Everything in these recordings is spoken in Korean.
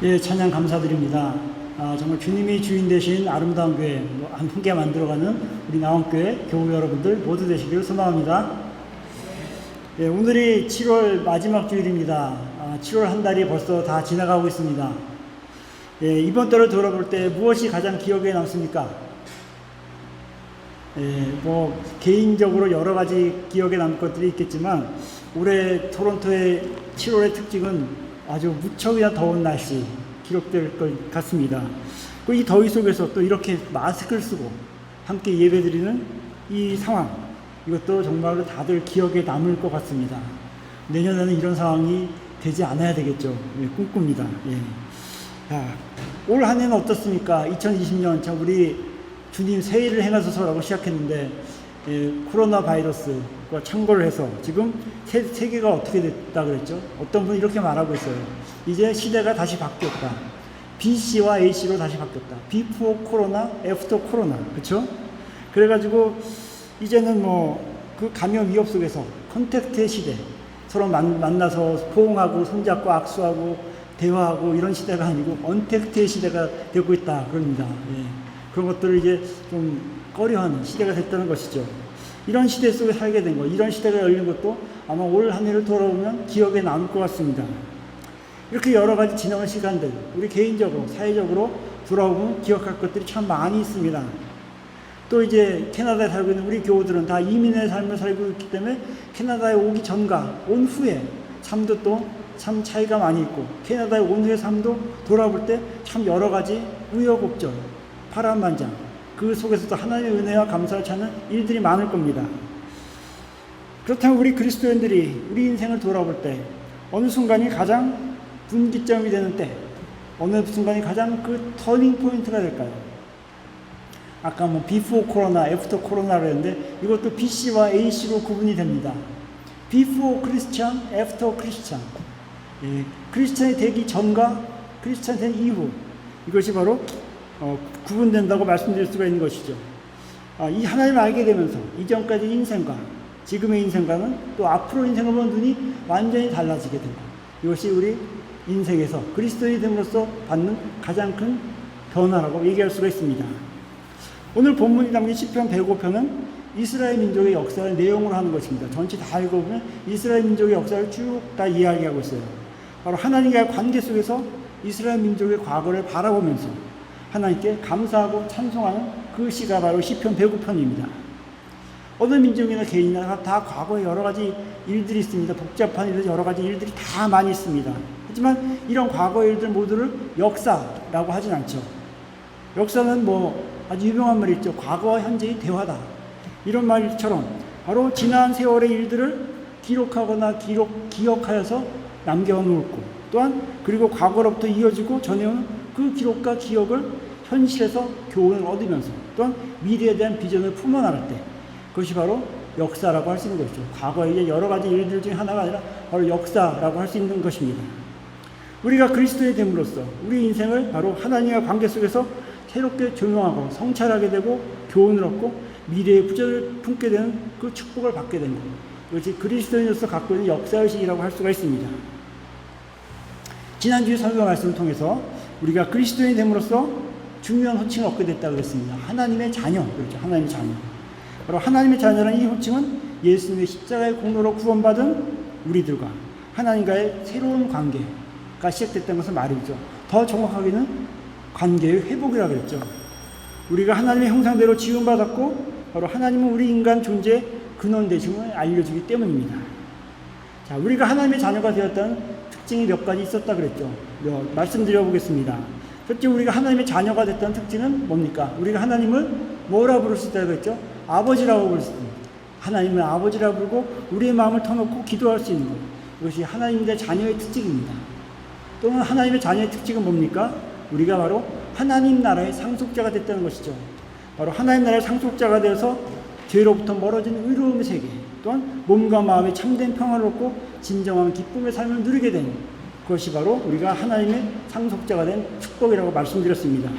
예, 찬양 감사드립니다. 정말 주님이 주인 되신 아름다운 교회 함께 만들어가는 우리 나원교회 교우 여러분들 모두 되시기를 소망합니다. 예, 오늘이 7월 마지막 주일입니다. 7월 한 달이 벌써 다 지나가고 있습니다. 예, 이번 달을 돌아볼 때 무엇이 가장 기억에 남습니까? 예, 개인적으로 여러 가지 기억에 남을 것들이 있겠지만 올해 토론토의 7월의 특징은 아주 무척이나 더운 날씨 기록될 것 같습니다. 이 더위 속에서 또 이렇게 마스크를 쓰고 함께 예배드리는 이 상황, 이것도 정말로 다들 기억에 남을 것 같습니다. 내년에는 이런 상황이 되지 않아야 되겠죠. 예, 꿈꿉니다. 예. 올 한 해는 어떻습니까? 2020년 참 우리 주님 세일을 행하소서라고 시작했는데 코로나 바이러스과 참고를 해서 지금 세계가 어떻게 됐다 그랬죠? 어떤 분은 이렇게 말하고 있어요. 이제 시대가 다시 바뀌었다. BC와 AC로 다시 바뀌었다. Before 코로나, After 코로나. 그렇죠? 그래가지고 이제는 그 감염 위협 속에서 컨택트의 시대, 서로 만나서 포옹하고 손잡고 악수하고 대화하고 이런 시대가 아니고 언택트의 시대가 되고 있다 그럽니다. 예. 그런 것들을 이제 좀 꺼려하는 시대가 됐다는 것이죠. 이런 시대 속에 살게 된 것, 이런 시대가 열린 것도 아마 올 한 해를 돌아보면 기억에 남을 것 같습니다. 이렇게 여러 가지 지나간 시간들, 우리 개인적으로, 사회적으로 돌아보면 기억할 것들이 참 많이 있습니다. 또 이제 캐나다에 살고 있는 우리 교우들은 다 이민의 삶을 살고 있기 때문에 캐나다에 오기 전과 온 후에 삶도 또 참 차이가 많이 있고, 캐나다에 온 후의 삶도 돌아볼 때 참 여러 가지 우여곡절, 파란만장, 그 속에서도 하나님의 은혜와 감사를 찾는 일들이 많을 겁니다. 그렇다면 우리 그리스도인들이 우리 인생을 돌아볼 때 어느 순간이 가장 분기점이 되는 때, 어느 순간이 가장 그 터닝 포인트가 될까요? 아까 before 코로나, after 코로나를 했는데 이것도 BC와 AC로 구분이 됩니다. before 크리스찬, after 크리스찬. 예, 크리스찬이 되기 전과 크리스찬이 된 이후, 이것이 바로 구분된다고 말씀드릴 수가 있는 것이죠. 이 하나님을 알게 되면서 이전까지 인생과 지금의 인생과는 또 앞으로 인생을 보는 눈이 완전히 달라지게 된다. 이것이 우리 인생에서 그리스도인이 됨으로써 받는 가장 큰 변화라고 얘기할 수가 있습니다. 오늘 본문이 담긴 시편 105편은 이스라엘 민족의 역사를 내용으로 하는 것입니다. 전체 다 읽어보면 이스라엘 민족의 역사를 쭉 다 이야기하고 있어요. 바로 하나님과의 관계 속에서 이스라엘 민족의 과거를 바라보면서 하나님께 감사하고 찬송하는 그 시가 바로 시편 105편입니다. 어느 민족이나 개인이나 다 과거에 여러 가지 일들이 있습니다. 복잡한 일들, 여러 가지 일들이 다 많이 있습니다. 하지만 이런 과거의 일들 모두를 역사라고 하진 않죠. 역사는 아주 유명한 말이 있죠. 과거와 현재의 대화다. 이런 말처럼 바로 지난 세월의 일들을 기록하거나 기억하여서 남겨놓고, 또한 그리고 과거로부터 이어지고 전해오는 그 기록과 기억을 현실에서 교훈을 얻으면서 또한 미래에 대한 비전을 품어나갈 때, 그것이 바로 역사라고 할 수 있는 것이죠. 과거의 여러 가지 일들 중에 하나가 아니라 바로 역사라고 할 수 있는 것입니다. 우리가 그리스도인이 됨으로써 우리 인생을 바로 하나님과 관계 속에서 새롭게 조명하고 성찰하게 되고 교훈을 얻고 미래의 부전을 품게 되는 그 축복을 받게 된 것, 이것이 그리스도인으로서 갖고 있는 역사의식이라고 할 수가 있습니다. 지난주에 설교 말씀을 통해서 우리가 그리스도인이 됨으로써 중요한 호칭을 얻게 됐다고 그랬습니다. 하나님의 자녀, 그렇죠. 하나님의 자녀. 바로 하나님의 자녀라는 이 호칭은 예수님의 십자가의 공로로 구원받은 우리들과 하나님과의 새로운 관계가 시작됐다는 것을 말이죠. 더 정확하게는 관계의 회복이라고 그랬죠. 우리가 하나님의 형상대로 지음받았고 바로 하나님은 우리 인간 존재의 근원 되심을 알려주기 때문입니다. 자, 우리가 하나님의 자녀가 되었다는 특징이 몇 가지 있었다 그랬죠. 말씀드려 보겠습니다. 첫째, 우리가 하나님의 자녀가 됐다는 특징은 뭡니까? 우리가 하나님을 뭐라 부를 수 있다고 했죠? 아버지라고 부를 수 있습니다. 하나님을 아버지라고 부르고 우리의 마음을 터놓고 기도할 수 있는 것, 이것이 하나님의 자녀의 특징입니다. 또는 하나님의 자녀의 특징은 뭡니까? 우리가 바로 하나님 나라의 상속자가 됐다는 것이죠. 바로 하나님 나라의 상속자가 되어서 죄로부터 멀어진 의로움의 세계, 또한 몸과 마음의 참된 평화를 얻고 진정한 기쁨의 삶을 누리게 되는 그것이 바로 우리가 하나님의 상속자가 된 축복이라고 말씀드렸습니다.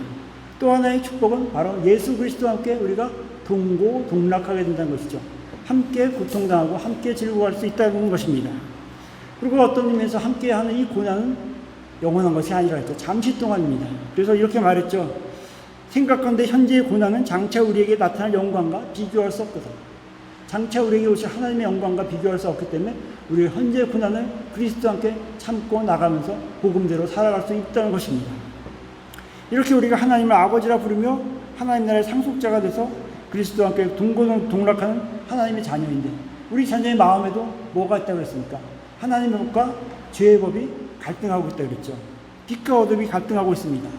또 하나의 축복은 바로 예수 그리스도와 함께 우리가 동고동락하게 된다는 것이죠. 함께 고통당하고 함께 즐거워할 수 있다는 것입니다. 그리고 어떤 의미에서 함께하는 이 고난은 영원한 것이 아니라 했죠. 잠시 동안입니다. 그래서 이렇게 말했죠. 생각건대 현재의 고난은 장차 우리에게 나타날 영광과 비교할 수 없거든. 장차 우리에게 오실 하나님의 영광과 비교할 수 없기 때문에 우리의 현재의 고난을 그리스도와 함께 참고 나가면서 복음대로 살아갈 수 있다는 것입니다. 이렇게 우리가 하나님을 아버지라 부르며 하나님 나라의 상속자가 돼서 그리스도와 함께 동고동락하는 하나님의 자녀인데 우리 자녀의 마음에도 뭐가 있다고 그랬습니까? 하나님의 법과 죄의 법이 갈등하고 있다고 그랬죠. 빛과 어둠이 갈등하고 있습니다.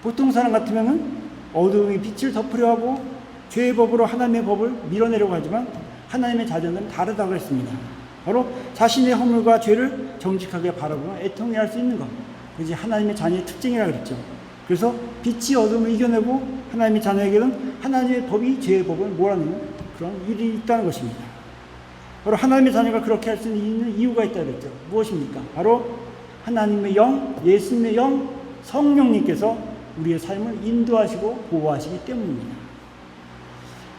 보통 사람 같으면 어둠이 빛을 덮으려 하고 죄의 법으로 하나님의 법을 밀어내려고 하지만 하나님의 자녀는 다르다고 했습니다. 바로 자신의 허물과 죄를 정직하게 바라보며 애통해야 할 수 있는 것. 그것이 하나님의 자녀의 특징이라고 그랬죠. 그래서 빛이 어둠을 이겨내고 하나님의 자녀에게는 하나님의 법이 죄의 법을 몰아내는 그런 일이 있다는 것입니다. 바로 하나님의 자녀가 그렇게 할 수 있는 이유가 있다고 그랬죠. 무엇입니까? 바로 하나님의 영, 예수님의 영, 성령님께서 우리의 삶을 인도하시고 보호하시기 때문입니다.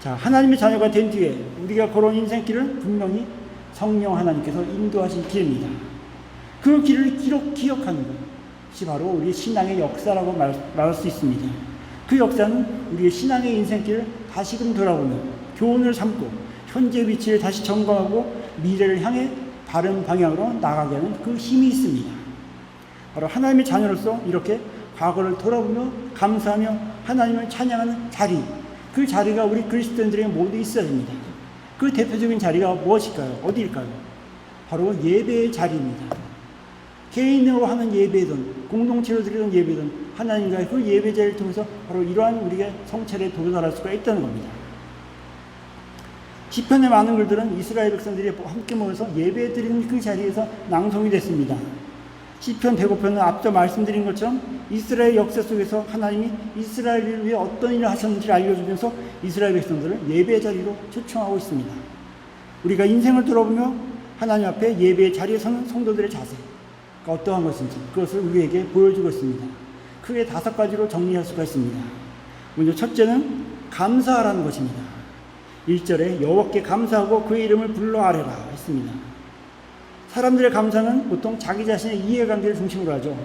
자, 하나님의 자녀가 된 뒤에 우리가 걸어온 인생길은 분명히 성령 하나님께서 인도하신 길입니다. 그 길을 기억하는 것이 바로 우리의 신앙의 역사라고 말할 수 있습니다. 그 역사는 우리의 신앙의 인생길을 다시금 돌아보며 교훈을 삼고 현재 위치를 다시 점검하고 미래를 향해 바른 방향으로 나가게 하는 그 힘이 있습니다. 바로 하나님의 자녀로서 이렇게 과거를 돌아보며 감사하며 하나님을 찬양하는 자리, 그 자리가 우리 그리스도인들에게 모두 있어야 됩니다. 그 대표적인 자리가 무엇일까요? 어디일까요? 바로 예배의 자리입니다. 개인으로 하는 예배든 공동체로 드리는 예배든 하나님과의 그 예배 자리를 통해서 바로 이러한 우리의 성찰에 도전할 수가 있다는 겁니다. 시편의 많은 글들은 이스라엘 백성들이 함께 모여서 예배 드리는 그 자리에서 낭송이 됐습니다. 시편 105편은 앞서 말씀드린 것처럼 이스라엘 역사 속에서 하나님이 이스라엘을 위해 어떤 일을 하셨는지를 알려주면서 이스라엘 백성들을 예배 자리로 초청하고 있습니다. 우리가 인생을 돌아보며 하나님 앞에 예배의 자리에 서는 성도들의 자세가 어떠한 것인지 그것을 우리에게 보여주고 있습니다. 크게 5가지로 정리할 수가 있습니다. 먼저 첫째는 감사하라는 것입니다. 1절에 여호와께 감사하고 그의 이름을 불러 아뢰라 했습니다. 사람들의 감사는 보통 자기 자신의 이해관계를 중심으로 하죠.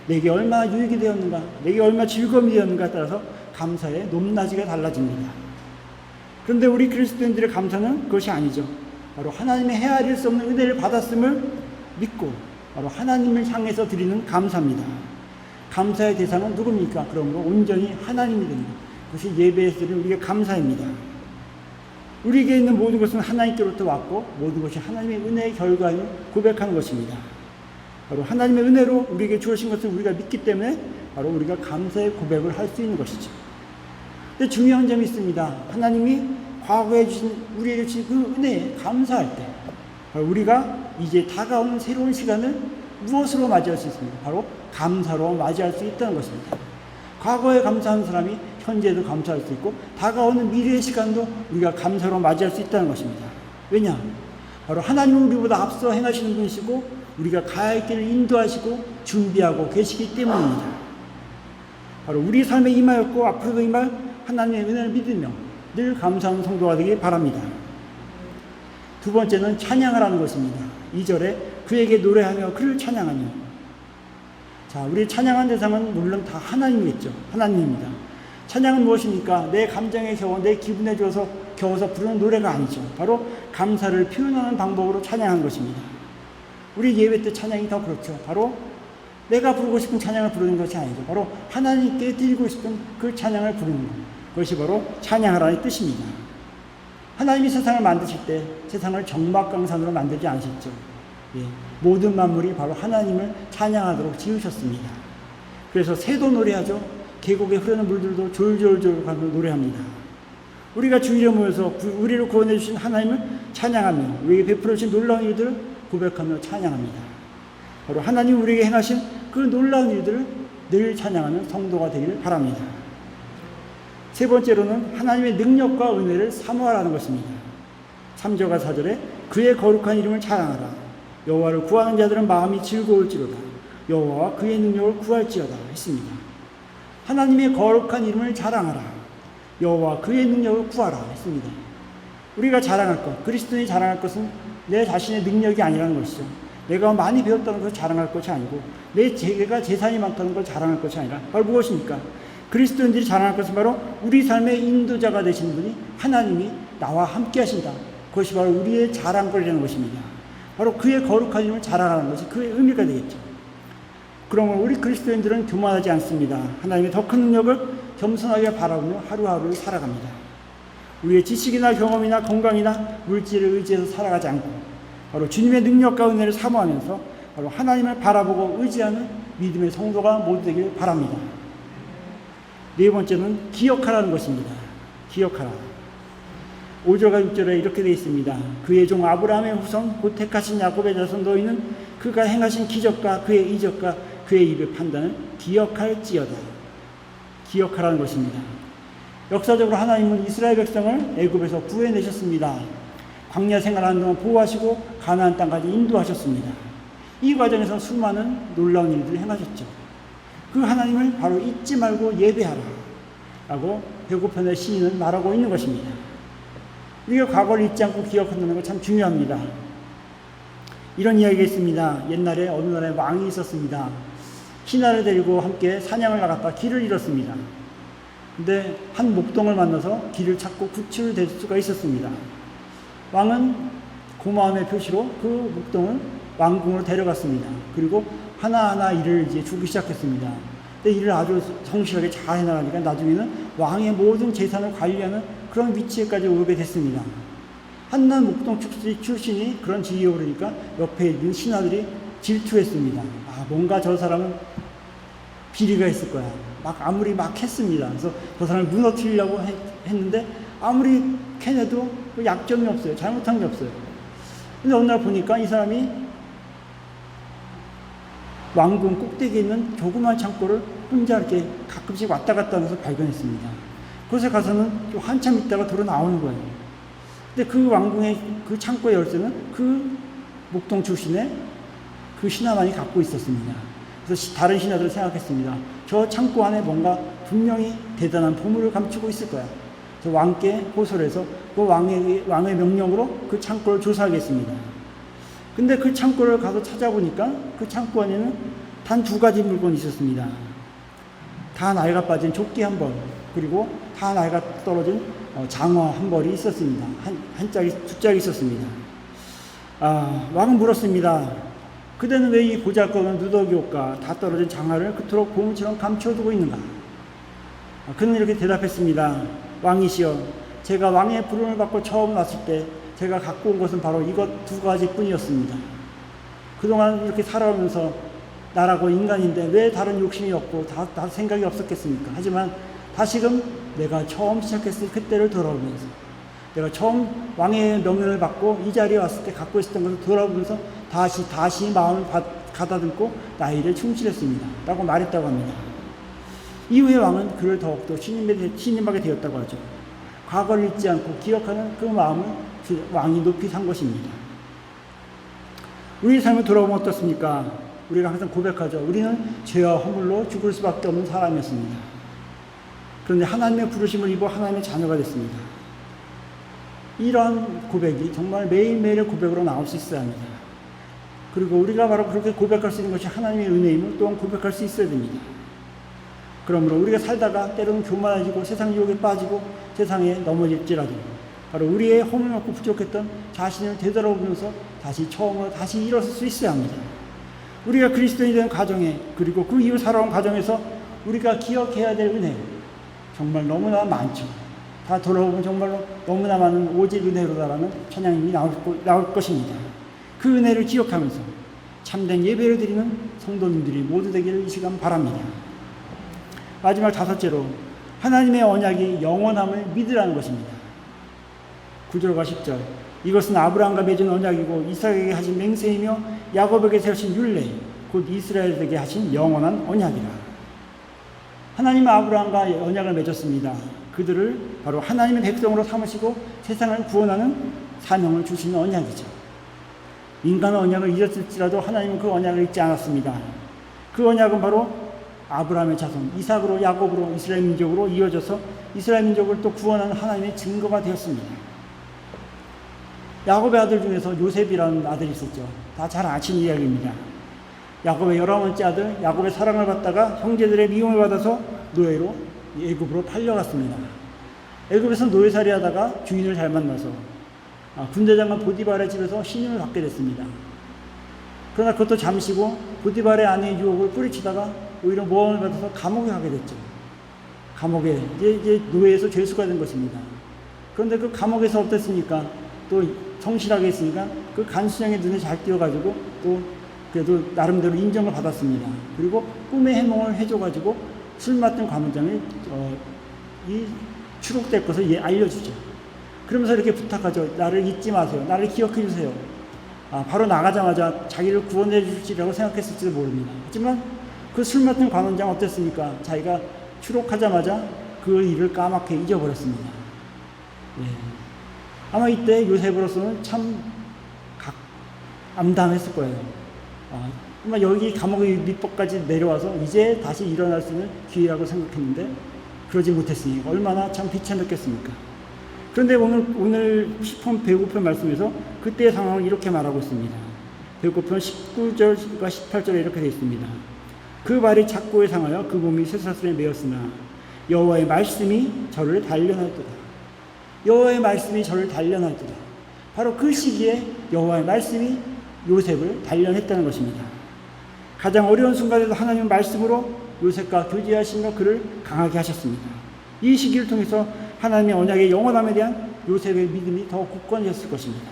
내게 얼마나 유익이 되었는가, 내게 얼마나 즐거움이 되었는가에 따라서 감사의 높낮이가 달라집니다. 그런데 우리 그리스도인들의 감사는 그것이 아니죠. 바로 하나님의 헤아릴 수 없는 은혜를 받았음을 믿고 바로 하나님을 향해서 드리는 감사입니다. 감사의 대상은 누굽니까? 그러므로 온전히 하나님이 됩니다. 그것이 예배에서 드리는 우리의 감사입니다. 우리에게 있는 모든 것은 하나님께로부터 왔고 모든 것이 하나님의 은혜의 결과임을 고백하는 것입니다. 바로 하나님의 은혜로 우리에게 주어진 것을 우리가 믿기 때문에 바로 우리가 감사의 고백을 할 수 있는 것이죠. 근데 중요한 점이 있습니다. 하나님이 과거에 우리에게 주신 그 은혜에 감사할 때 바로 우리가 이제 다가오는 새로운 시간을 무엇으로 맞이할 수 있습니까? 바로 감사로 맞이할 수 있다는 것입니다. 과거에 감사한 사람이 현재도 감사할 수 있고 다가오는 미래의 시간도 우리가 감사로 맞이할 수 있다는 것입니다. 왜냐? 바로 하나님은 우리보다 앞서 행하시는 분이시고 우리가 가야 할 길을 인도하시고 준비하고 계시기 때문입니다. 바로 우리 삶에 임하였고 앞으로도 임할 하나님의 은혜를 믿으며 늘 감사하는 성도가 되기 바랍니다. 두 번째는 찬양을 하는 것입니다. 2절에 그에게 노래하며 그를 찬양하며. 자, 우리 찬양한 대상은 물론 다 하나님이겠죠. 하나님입니다. 찬양은 무엇입니까? 내 감정에 겨워 내 기분에 겨워서 부르는 노래가 아니죠. 바로 감사를 표현하는 방법으로 찬양한 것입니다. 우리 예배 때 찬양이 더 그렇죠. 바로 내가 부르고 싶은 찬양을 부르는 것이 아니죠. 바로 하나님께 드리고 싶은 그 찬양을 부르는 것. 그것이 바로 찬양하라는 뜻입니다. 하나님이 세상을 만드실 때 세상을 정막강산으로 만들지 않으셨죠. 예, 모든 만물이 바로 하나님을 찬양하도록 지으셨습니다. 그래서 새도 노래하죠. 계곡에 흐르는 물들도 졸졸졸 가며 노래합니다. 우리가 주일에 모여서 우리를 구원해 주신 하나님을 찬양하며 우리에게 베풀어 주신 놀라운 일들을 고백하며 찬양합니다. 바로 하나님 우리에게 행하신 그 놀라운 일들을 늘 찬양하는 성도가 되기를 바랍니다. 세 번째로는 하나님의 능력과 은혜를 사모하라는 것입니다. 3절과 4절에 그의 거룩한 이름을 찬양하라. 여호와를 구하는 자들은 마음이 즐거울지로다. 여호와와 그의 능력을 구할지어다 했습니다. 하나님의 거룩한 이름을 자랑하라. 여호와 그의 능력을 구하라 했습니다. 우리가 자랑할 것, 그리스도인이 자랑할 것은 내 자신의 능력이 아니라는 것이죠. 내가 많이 배웠다는 것을 자랑할 것이 아니고 제가 재산이 많다는 걸 자랑할 것이 아니라 바로 무엇입니까? 그리스도인들이 자랑할 것은 바로 우리 삶의 인도자가 되시는 분이 하나님이 나와 함께 하신다. 그것이 바로 우리의 자랑거리라는 것입니다. 바로 그의 거룩한 이름을 자랑하는 것이 그의 의미가 되겠죠. 그러면 우리 그리스도인들은 교만하지 않습니다. 하나님의 더 큰 능력을 겸손하게 바라보며 하루하루를 살아갑니다. 우리의 지식이나 경험이나 건강이나 물질을 의지해서 살아가지 않고 바로 주님의 능력과 은혜를 사모하면서 바로 하나님을 바라보고 의지하는 믿음의 성도가 모두 되길 바랍니다. 네 번째는 기억하라는 것입니다. 기억하라. 5절과 6절에 이렇게 되어 있습니다. 그의 종 아브라함의 후손 곧 택하신 야곱의 자손 너희는 그가 행하신 기적과 그의 이적과 그의 입의 판단을 기억할지어다. 기억하라는 것입니다. 역사적으로 하나님은 이스라엘 백성을 애굽에서 구해내셨습니다. 광야 생활하는 동안 보호하시고 가나안 땅까지 인도하셨습니다. 이 과정에서 수많은 놀라운 일들을 행하셨죠. 그 하나님을 바로 잊지 말고 예배하라 라고 배고편의 시인은 말하고 있는 것입니다. 우리가 과거를 잊지 않고 기억한다는 것 참 중요합니다. 이런 이야기가 있습니다. 옛날에 어느 나라에 왕이 있었습니다. 신하를 데리고 함께 사냥을 나갔다 길을 잃었습니다. 근데 한 목동을 만나서 길을 찾고 구출될 수가 있었습니다. 왕은 고마움의 표시로 그 목동을 왕궁으로 데려갔습니다. 그리고 하나하나 일을 이제 주기 시작했습니다. 근데 일을 아주 성실하게 잘 해나가니까 나중에는 왕의 모든 재산을 관리하는 그런 위치에까지 오르게 됐습니다. 한낱 목동 출신이 그런 지위에 오르니까 옆에 있는 신하들이 질투했습니다. 아, 뭔가 저 사람은 비리가 있을 거야. 아무리 했습니다. 그래서 저 사람을 무너뜨리려고 했는데 아무리 캐내도 약점이 없어요. 잘못한 게 없어요. 근데 어느 날 보니까 이 사람이 왕궁 꼭대기에 있는 조그만 창고를 혼자 이렇게 가끔씩 왔다 갔다 하면서 발견했습니다. 그곳에 가서는 또 한참 있다가 돌아 나오는 거예요. 근데 그 왕궁의 그 창고의 열쇠는 그 목동 출신의 그 신하만이 갖고 있었습니다. 그래서 다른 신하들은 생각했습니다. 저 창고 안에 뭔가 분명히 대단한 보물을 감추고 있을 거야. 그래서 왕께 호소를 해서 그 왕의 명령으로 그 창고를 조사하겠습니다. 근데 그 창고를 가서 찾아보니까 그 창고 안에는 단 2가지 물건이 있었습니다. 다 낡아 빠진 조끼 한 벌, 그리고 다 낡아 떨어진 장화 한 벌이 있었습니다. 한 짝이, 2짝이 있었습니다. 왕은 물었습니다. 그대는 왜 이 보잘것없는 누더기 옷과 다 떨어진 장화를 그토록 보물처럼 감춰두고 있는가? 그는 이렇게 대답했습니다. 왕이시여, 제가 왕의 부름을 받고 처음 왔을 때 제가 갖고 온 것은 바로 이것 2가지 뿐이었습니다. 그동안 이렇게 살아오면서 나라고 인간인데 왜 다른 욕심이 없고 다 생각이 없었겠습니까? 하지만 다시금 내가 처음 시작했을 그때를 돌아보면서 내가 처음 왕의 명령을 받고 이 자리에 왔을 때 갖고 있었던 것을 돌아보면서 다시 마음을 가다듬고 나의 충실했습니다. 라고 말했다고 합니다. 이후에 왕은 그를 더욱더 신임하게 되었다고 하죠. 과거를 잊지 않고 기억하는 그 마음을 왕이 높이 산 것입니다. 우리의 삶을 돌아보면 어떻습니까? 우리가 항상 고백하죠. 우리는 죄와 허물로 죽을 수밖에 없는 사람이었습니다. 그런데 하나님의 부르심을 입어 하나님의 자녀가 됐습니다. 이러한 고백이 정말 매일매일의 고백으로 나올 수 있어야 합니다. 그리고 우리가 바로 그렇게 고백할 수 있는 것이 하나님의 은혜임을 또한 고백할 수 있어야 됩니다. 그러므로 우리가 살다가 때로는 교만해지고 세상 유혹에 빠지고 세상에 넘어질지라도 바로 우리의 허물 없고 부족했던 자신을 되돌아보면서 다시 처음으로 다시 일어설 수 있어야 합니다. 우리가 그리스도인이 되는 과정에 그리고 그 이후 살아온 과정에서 우리가 기억해야 될 은혜 정말 너무나 많죠. 다 돌아보면 정말로 너무나 많은 오직 은혜로다라는 찬양이 나올 것입니다. 그 은혜를 기억하면서 참된 예배를 드리는 성도님들이 모두 되기를 이 시간 바랍니다. 마지막 5째로 하나님의 언약이 영원함을 믿으라는 것입니다. 9절과 10절 이것은 아브라함과 맺은 언약이고 이삭에게 하신 맹세이며 야곱에게 세우신 율례 곧 이스라엘에게 하신 영원한 언약이라. 하나님은 아브라함과 언약을 맺었습니다. 그들을 바로 하나님의 백성으로 삼으시고 세상을 구원하는 사명을 주시는 언약이죠. 인간은 언약을 잊었을지라도 하나님은 그 언약을 잊지 않았습니다. 그 언약은 바로 아브라함의 자손 이삭으로 야곱으로 이스라엘 민족으로 이어져서 이스라엘 민족을 또 구원하는 하나님의 증거가 되었습니다. 야곱의 아들 중에서 요셉이라는 아들이 있었죠. 다 잘 아시는 이야기입니다. 야곱의 11번째 아들, 야곱의 사랑을 받다가 형제들의 미움을 받아서 노예로 애굽으로 팔려갔습니다. 애굽에서 노예살이 하다가 주인을 잘 만나서 군대장관 보디발의 집에서 신임을 받게 됐습니다. 그러나 그것도 잠시고 보디발의 아내의 유혹을 뿌리치다가 오히려 모함을 받아서 감옥에 가게 됐죠. 감옥에 이제 노예에서 죄수가 된 것입니다. 그런데 그 감옥에서 어땠습니까? 또 성실하게 했으니까 그 간수장의 눈에 잘 띄어가지고 또 그래도 나름대로 인정을 받았습니다. 그리고 꿈의 해몽을 해줘가지고 술 맡은 관원장이 이 추록될 것을 알려주죠. 그러면서 이렇게 부탁하죠. 나를 잊지 마세요. 나를 기억해 주세요. 바로 나가자마자 자기를 구원해 주시라고 생각했을지도 모릅니다. 하지만 그 술 맡은 관원장 어땠습니까? 자기가 추록하자마자 그 일을 까맣게 잊어버렸습니다. 예. 아마 이때 요셉으로서는 참 암담했을 거예요. 아마 여기 감옥의 밑법까지 내려와서 이제 다시 일어날 수 있는 기회라고 생각했는데 그러지 못했으니 얼마나 참 비참했겠습니까? 그런데 오늘 10편 배고픈 말씀에서 그때의 상황을 이렇게 말하고 있습니다. 배고픈 19절과 18절에 이렇게 되어 있습니다. 그 발이 착고에 상하여 그 몸이 쇠사슬에 매였으나 여호와의 말씀이 저를 단련하였도다. 여호와의 말씀이 저를 단련하였도다. 바로 그 시기에 여호와의 말씀이 요셉을 단련했다는 것입니다. 가장 어려운 순간에도 하나님은 말씀으로 요셉과 교제하시며 그를 강하게 하셨습니다. 이 시기를 통해서 하나님의 언약의 영원함에 대한 요셉의 믿음이 더 굳건해졌을 것입니다.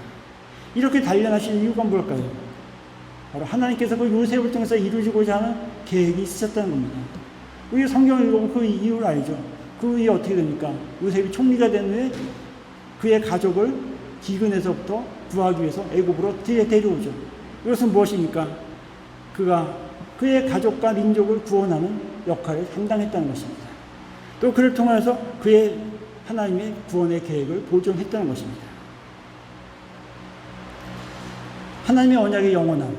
이렇게 단련하신 이유가 뭘까요? 바로 하나님께서 그 요셉을 통해서 이루시고자 하는 계획이 있으셨다는 겁니다. 우리 성경을 읽어보면 그 이유를 알죠. 그 이후에 어떻게 됩니까? 요셉이 총리가 된 후에 그의 가족을 기근에서부터 구하기 위해서 애굽으로 데려오죠. 이것은 무엇입니까? 그가 그의 가족과 민족을 구원하는 역할을 담당했다는 것입니다. 또 그를 통해서 그의 하나님의 구원의 계획을 보존했다는 것입니다. 하나님의 언약의 영원함,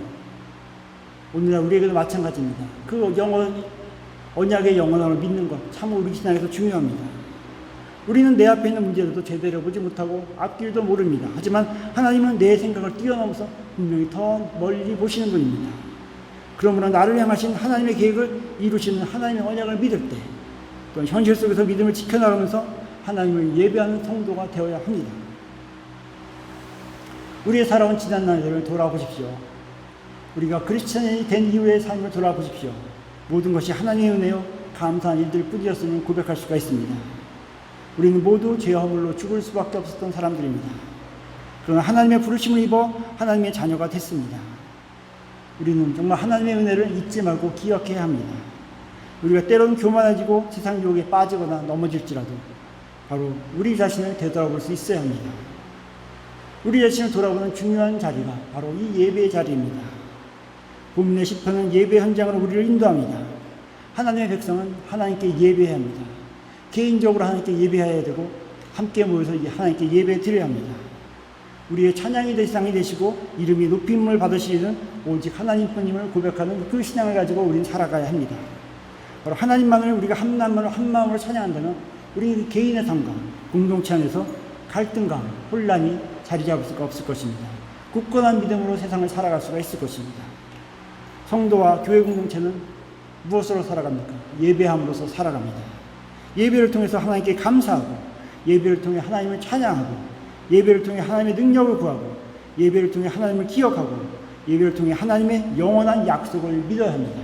오늘날 우리에게도 마찬가지입니다. 그 언약의 영원함을 믿는 것, 참 우리 신앙에서 중요합니다. 우리는 내 앞에 있는 문제들도 제대로 보지 못하고 앞길도 모릅니다. 하지만 하나님은 내 생각을 뛰어넘어서 분명히 더 멀리 보시는 분입니다. 그러므로 나를 향하신 하나님의 계획을 이루시는 하나님의 언약을 믿을 때 또한 현실 속에서 믿음을 지켜나가면서 하나님을 예배하는 성도가 되어야 합니다. 우리의 살아온 지난 날들을 돌아보십시오. 우리가 크리스천이 된 이후의 삶을 돌아보십시오. 모든 것이 하나님의 은혜요 감사한 일들 뿐이었음을 고백할 수가 있습니다. 우리는 모두 죄와 허물로 죽을 수밖에 없었던 사람들입니다. 그러나 하나님의 부르심을 입어 하나님의 자녀가 됐습니다. 우리는 정말 하나님의 은혜를 잊지 말고 기억해야 합니다. 우리가 때로는 교만해지고 세상 유혹에 빠지거나 넘어질지라도 바로 우리 자신을 되돌아볼 수 있어야 합니다. 우리 자신을 돌아보는 중요한 자리가 바로 이 예배의 자리입니다. 본문의 시편은 예배 현장으로 우리를 인도합니다. 하나님의 백성은 하나님께 예배해야 합니다. 개인적으로 하나님께 예배해야 되고 함께 모여서 하나님께 예배 드려야 합니다. 우리의 찬양이 대상이 되시고 이름이 높임을 받으시는 오직 하나님뿐임을 고백하는 그 신앙을 가지고 우리는 살아가야 합니다. 바로 하나님만을 우리가 한 마음으로 찬양한다면 우리 개인의 삶과 공동체 안에서 갈등과 혼란이 자리 잡을 수가 없을 것입니다. 굳건한 믿음으로 세상을 살아갈 수가 있을 것입니다. 성도와 교회 공동체는 무엇으로 살아갑니까? 예배함으로써 살아갑니다. 예배를 통해서 하나님께 감사하고 예배를 통해 하나님을 찬양하고 예배를 통해 하나님의 능력을 구하고 예배를 통해 하나님을 기억하고 예배를 통해 하나님의 영원한 약속을 믿어야 합니다.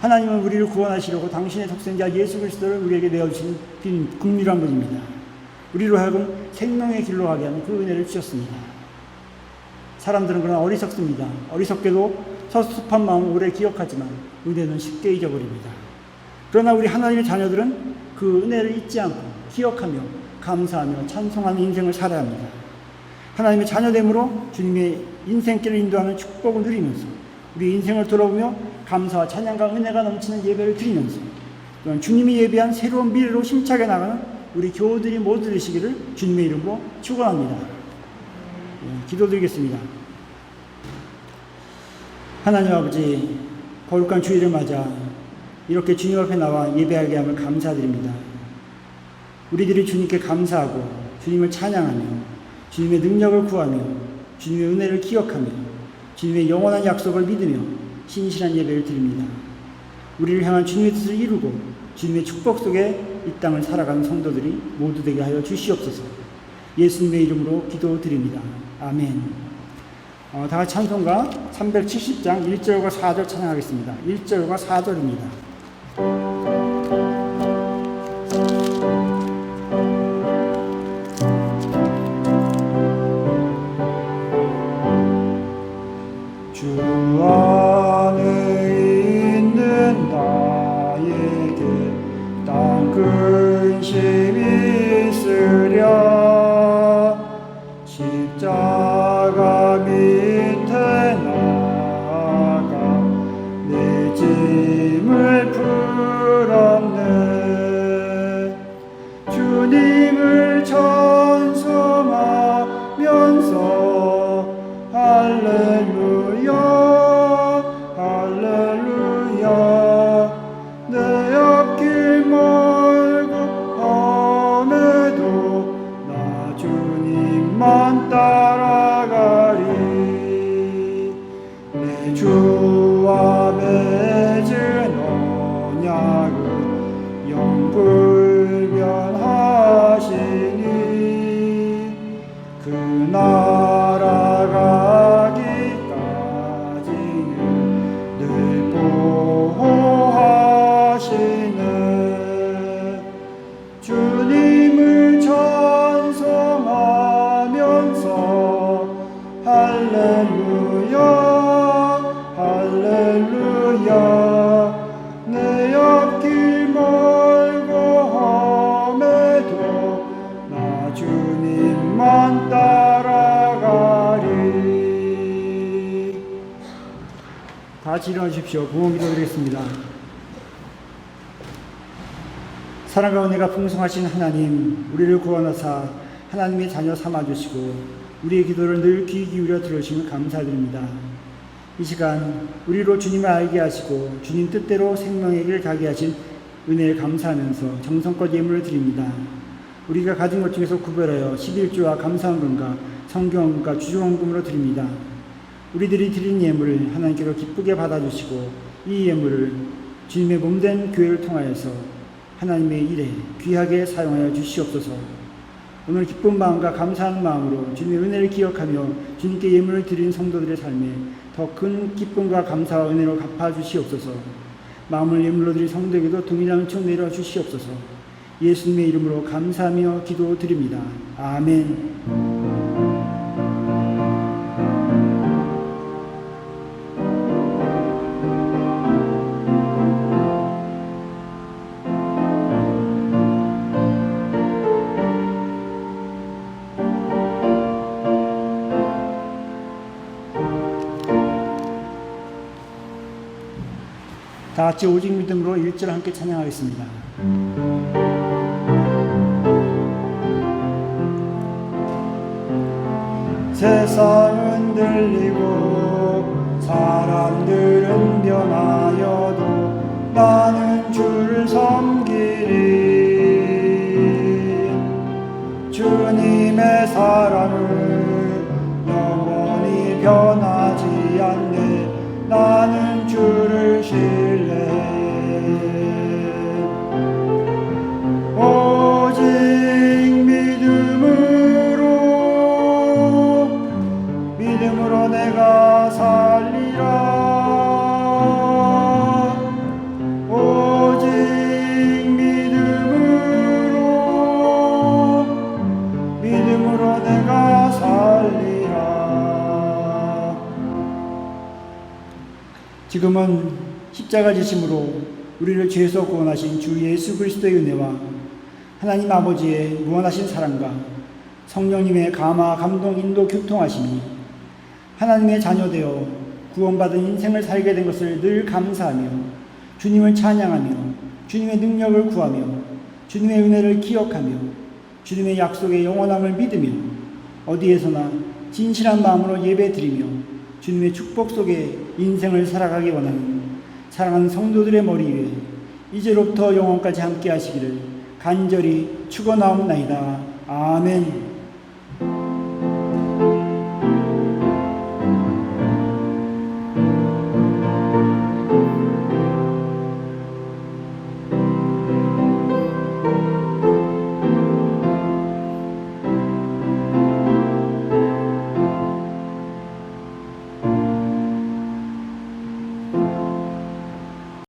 하나님은 우리를 구원하시려고 당신의 독생자 예수 그리스도를 우리에게 내어주신 긍휼한 분입니다. 우리로 하여금 생명의 길로 가게 하는 그 은혜를 주셨습니다. 사람들은 그러나 어리석습니다. 어리석게도 섭섭한 마음을 오래 기억하지만 은혜는 쉽게 잊어버립니다. 그러나 우리 하나님의 자녀들은 그 은혜를 잊지 않고 기억하며 감사하며 찬송하는 인생을 살아야 합니다. 하나님의 자녀됨으로 주님의 인생길을 인도하는 축복을 누리면서 우리 인생을 돌아보며 감사와 찬양과 은혜가 넘치는 예배를 드리면서 또한 주님이 예배한 새로운 미래로 힘차게 나가는 우리 교우들이 모두 되시기를 주님의 이름으로 축원합니다. 기도드리겠습니다. 하나님 아버지, 거룩한 주일을 맞아 이렇게 주님 앞에 나와 예배하게 함을 감사드립니다. 우리들이 주님께 감사하고 주님을 찬양하며 주님의 능력을 구하며 주님의 은혜를 기억하며 주님의 영원한 약속을 믿으며 신실한 예배를 드립니다. 우리를 향한 주님의 뜻을 이루고 주님의 축복 속에 이 땅을 살아가는 성도들이 모두 되게 하여 주시옵소서. 예수님의 이름으로 기도드립니다. 아멘. 다 같이 찬송가 370장 1절과 4절 찬양하겠습니다. 1절과 4절입니다. 주 안에 있는 나에게 땅 근심이 있으랴 십자가 밑에 나가 내 짐을 풀었네. 주님을 찬송하면서 할렐루야 할렐루야 내 앞길 멀고 험해도 나 주님만 따라가리. 내 주와 맺은 언약은 영불변하시니 그 나라가 주님을 찬송하면서 할렐루야 할렐루야 내 앞길 멀고 험해도 나 주님만 따라가리. 다 같이 일어나십시오. 부모 기도드리겠습니다. 사랑과 은혜가 풍성하신 하나님, 우리를 구원하사 하나님의 자녀 삼아주시고 우리의 기도를 늘 귀 기울여 들으시면 감사드립니다. 이 시간 우리로 주님을 알게 하시고 주님 뜻대로 생명의 길 가게 하신 은혜를 감사하면서 정성껏 예물을 드립니다. 우리가 가진 것 중에서 구별하여 11조와 감사헌금과 성경헌금과 주조헌금으로 드립니다. 우리들이 드린 예물을 하나님께서 기쁘게 받아주시고 이 예물을 주님의 몸된 교회를 통하여서 하나님의 일에 귀하게 사용하여 주시옵소서. 오늘 기쁜 마음과 감사하는 마음으로 주님의 은혜를 기억하며 주님께 예물을 드린 성도들의 삶에 더 큰 기쁨과 감사와 은혜로 갚아주시옵소서. 마음을 예물로 드린 성도에게도 동일한 은총 내려 주시옵소서. 예수님의 이름으로 감사하며 기도드립니다. 아멘. 다 같이 오직 믿음으로 1절 함께 찬양하겠습니다. 세상은 들리고 사람들은 변하여도 나는 주를 섬기리. 주님의 사랑은 영원히 변하지 않네. 나는 주를 신뢰해. 오직 믿음으로 내가 살리라. 오직 믿음으로 내가 살리라. 지금은 십자가 지심으로 우리를 죄에서 구원하신 주 예수 그리스도의 은혜와 하나님 아버지의 무한하신 사랑과 성령님의 감화, 감동, 인도, 교통하심이 하나님의 자녀되어 구원받은 인생을 살게 된 것을 늘 감사하며 주님을 찬양하며 주님의 능력을 구하며 주님의 은혜를 기억하며 주님의 약속의 영원함을 믿으며 어디에서나 진실한 마음으로 예배드리며 주님의 축복 속에 인생을 살아가기 원하는 사랑하는 성도들의 머리 위에 이제로부터 영원까지 함께 하시기를 간절히 축원하옵나이다. 아멘.